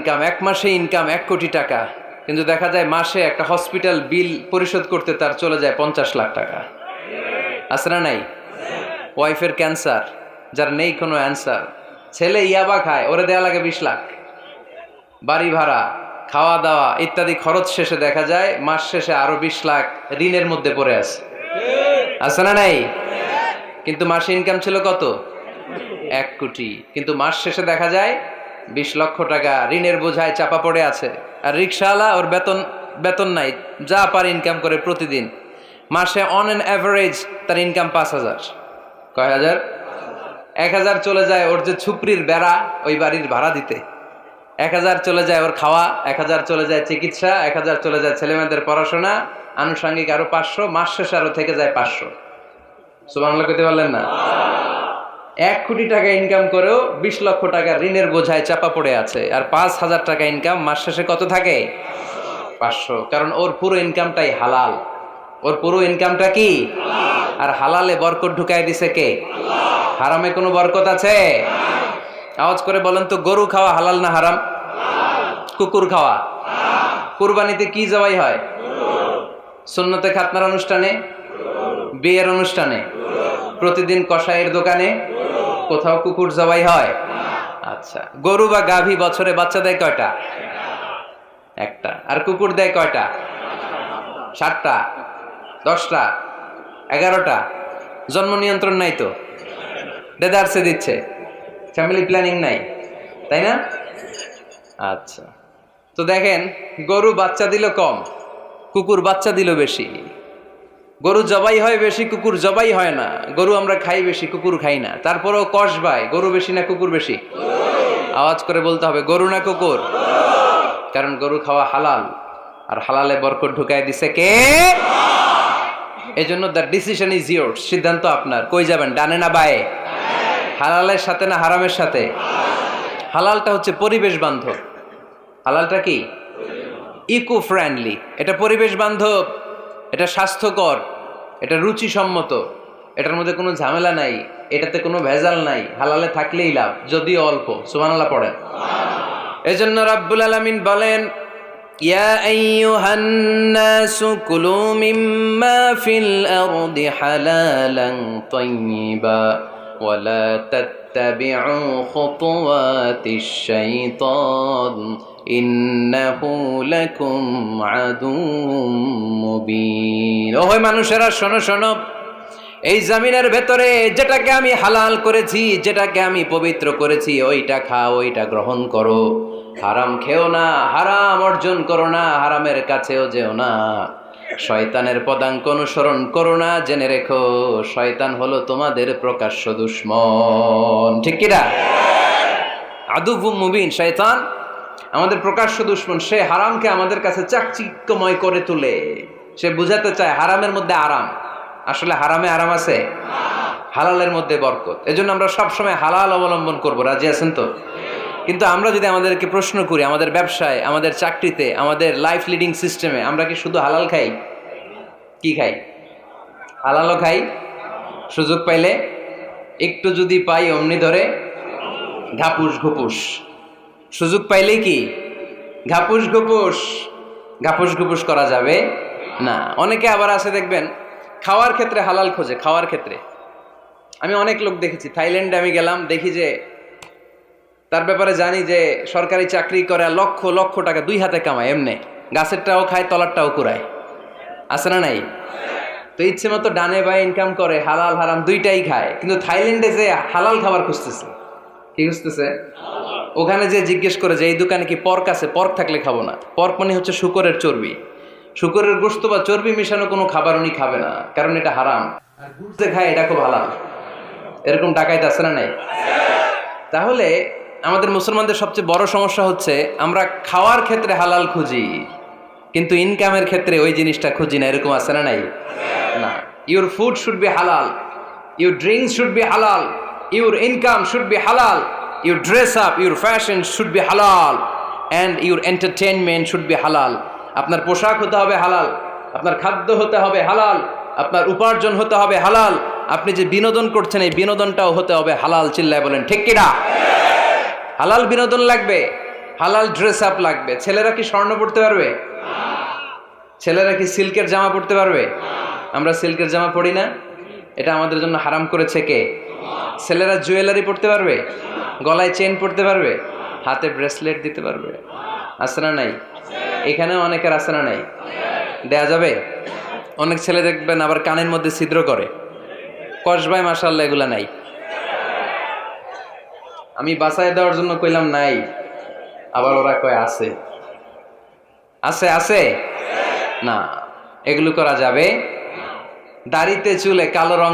Income, এক মাসে income 1 কোটি টাকা, কিন্তু দেখা যায় মাসে একটা হসপিটাল বিল পরিশোধ করতে তার চলে যায় 50 লাখ টাকা। আছে না নাই? ওয়াইফের ক্যান্সার, যার নেই কোনো অ্যান্সার, ছেলে ইয়াবা খায়, ওরে দেয়া লাগে 20 লাখ। বাড়ি ভাড়া, খাওয়া দাওয়া ইত্যাদি খরচ শেষে দেখা যায় মাস শেষে আরো 20 লাখ ঋণের মধ্যে পড়ে আছে না নাই? কিন্তু মাসে ইনকাম ছিল কত? 1 কোটি, কিন্তু মাস শেষে দেখা যায় 20 লক্ষ টাকা ঋণের বোঝায় চাপা পড়ে আছে। আর রিক্সাওয়ালা, ওর বেতন নাই, যা পারে ইনকাম করে প্রতিদিন, মাসে অন অ্যান অ্যাভারেজ তার ইনকাম 5,000। কয় হাজার? 1,000 চলে যায় ওর যে ছুপড়ির বেড়া, ওই বাড়ির ভাড়া দিতে, 1,000 চলে যায় ওর খাওয়া, 1,000 চলে যায় চিকিৎসা, 1,000 চলে যায় ছেলেমেয়েদের পড়াশোনা, আনুষঙ্গিক আরো 500, মাস শেষে আরো থেকে যায় 500। সুবহানাল্লাহ কইতে পারলেন না? 1 কোটি টাকা ইনকাম করেও 20 লক্ষ টাকা ঋণের বোঝায় চাপা পড়ে আছে। আর 5,000 টাকা ইনকাম, মাস শেষে কত থাকে? 500। কারণ ওর পুরো ইনকামটাই হালাল। ওর পুরো ইনকামটা কি? আর হালালে বরকত ঢুকাই দিছে কে? হারামে কোনো বরকত আছে? আওয়াজ করে বলেন তো, গরু খাওয়া হালাল না হারাম? কুকুর খাওয়া? কুরবানিতে কি জবাই হয়? সুন্নতে খাতনার অনুষ্ঠানে, বিয়ের অনুষ্ঠানে, প্রতিদিন কসাইয়ের দোকানে, কোথাও কুকুর জবাই হয়? আচ্ছা, গরু বা গাভী বছরে বাচ্চা দেয় কয়টা? একটা। আর কুকুর দেয় কয়টা? 7টা, 10টা, 11টা। জন্ম নিয়ন্ত্রণ নাই তো, দেদারসে দিচ্ছে, ফ্যামিলি প্ল্যানিং নাই, তাই না? আচ্ছা, তো দেখেন, গরু বাচ্চা দিল কম, কুকুর বাচ্চা দিল বেশি। গরু জবাই হয় বেশি, কুকুর জবাই হয় না। গরু আমরা খাই বেশি, কুকুর খাই না। তারপরেও কসবায় গরু বেশি না কুকুর বেশি? আওয়াজ করে বলতে হবে, গরু না কুকুর? কারণ গরু খাওয়া হালাল, আর হালালে বরকত ঢুকাই দিছে কে? এজন্য দ্য ডিসিশন ইজ ইয়োরস, সিদ্ধান্ত আপনার। কই যাবেন, ডানে না বায়ে? হালালের সাথে না হারামের সাথে? হালালটা হচ্ছে পরিবেশ বান্ধব। হালালটা কি? Eco friendly. এটা পরিবেশ বান্ধব, এটা স্বাস্থ্যকর, এটা রুচিসম্মত, এটার মধ্যে কোনো ঝামেলা নাই, এটাতে কোনো ভেজাল নাই। হালালে থাকলেই লাভ, যদিও অল্প। সুবহানাল্লাহ পড়েন। এজন্য রাব্বুল আলামিন বলেন, ইয়া আইয়ুহান নাসু কুলু মিম্মা ফিল আরদি হালালান তাইয়্যিবা ওয়া লা তাত্তাবিউ খুতুওয়াতিশ শাইতান ইন্নাহু লাকুম আদুউম মুবিন। ও হয় মানুষেরা, শোনো শোনো, এই জমিনের ভেতরে যেটাকে আমি হালাল করেছি, যেটাকে আমি পবিত্র করেছি, ওইটা খাও, ওইটা গ্রহণ করো। হারাম খেও না, হারাম অর্জন করো না, হারামের কাছেও যেও না। শয়তানের পদাঙ্ক অনুসরণ করো না। জেনে রেখো, শয়তান হলো তোমাদের প্রকাশ্য দুশমন। ঠিক কিনা? আদুউম মুবিন। শয়তান আমাদের প্রকাশ্য দুশমন। সে হারামকে আমাদের কাছে চাকচিক্যময় করে তোলে। সে বুঝাতে চায় হারামের মধ্যে আরাম। আসলে হারামে আরাম আছে, হালালের মধ্যে বরকত। এজন্য আমরা সবসময় হালাল অবলম্বন করব। রাজি আছেন তো? কিন্তু আমরা যদি আমাদেরকে প্রশ্ন করি, আমাদের ব্যবসায়, আমাদের চাকরিতে, আমাদের লাইফ লিডিং সিস্টেমে আমরা কি শুধু হালাল খাই? কি খাই? হালালও খাই, সুযোগ পাইলে একটু যদি পাই অমনি ধরে ঘাপুস ঘুপুস। সুযোগ পাইলেই কি ঘাপুস ঘুপুস? ঘাপুস ঘুপুস করা যাবে না। অনেকে আবার আছে দেখবেন, খাওয়ার ক্ষেত্রে হালাল খোঁজে। খাওয়ার ক্ষেত্রে আমি অনেক লোক দেখেছি। থাইল্যান্ডে আমি গেলাম, দেখি যে তার ব্যাপারে জানি যে সরকারি চাকরি করে, লক্ষ লক্ষ টাকা 2 হাতে কামায়, এমনি গাছেরটাও খায়, তলারটাও কুড়ায়। আছে না নাই? তো ইচ্ছে মতো ডানে বায়ে ইনকাম করে, হালাল হারাম দুইটাই খায়। কিন্তু থাইল্যান্ডে যে হালাল খাবার খুঁজতেছে। কি খুঁজতেছে? ওখানে যে জিজ্ঞেস করে যে এই দোকানে কি পর্ক আছে? পর্ক থাকলে খাবো না। পর্ক মানে হচ্ছে শুকরের চর্বি। শুকরের গোশত বা চর্বি মিশানো কোনো খাবার উনি খাবে না, কারণ এটা হারাম। আর গুড় যে খায় এটা খুব হালাল। এরকম ডাকাইত আছে না নাই? তাহলে আমাদের মুসলমানদের সবচেয়ে বড় সমস্যা হচ্ছে আমরা খাওয়ার ক্ষেত্রে হালাল খুঁজি, কিন্তু ইনকামের ক্ষেত্রে ওই জিনিসটা খুঁজি না। এরকম আছে না নাই? না। Your food should be halal, your drinks should be halal, your income should be halal, your dress up, your fashion should be halal, and your entertainment should be halal. আপনার পোশাক হতে হবে হালাল, আপনার খাদ্য হতে হবে হালাল, আপনার উপার্জন হতে হবে হালাল, আপনি যে বিনোদন করছেন এই বিনোদনটাও হতে হবে হালাল। চিল্লায় বলেন ঠিক কিনা? হালাল বিনোদন লাগবে, হালাল ড্রেস আপ লাগবে। ছেলেরা কি স্বর্ণ পড়তে পারবে? ছেলেরা কি সিল্কের জামা পড়তে পারবে? আমরা সিল্কের জামা পরি না, এটা আমাদের জন্য হারাম করেছে কে? ছেলেরা জুয়েলারি পড়তে পারবে? গলায় চেন পড়তে পারবে? হাতে ব্রেসলেট দিতে পারবে? আছে না নাই? এখানেও অনেকের আছে না নাই? দেয়া যাবে? অনেক ছেলে দেখবেন আবার কানের মধ্যে ছিদ্র করে, কসবায়, মাশাআল্লাহ এগুলা নাই। আমি বাঁচায় দেওয়ার জন্য কইলাম নাই, আবার ওরা কয় আছে। আছে আছে না, এগুলো করা যাবে? দাড়িতে চুলে কালো রং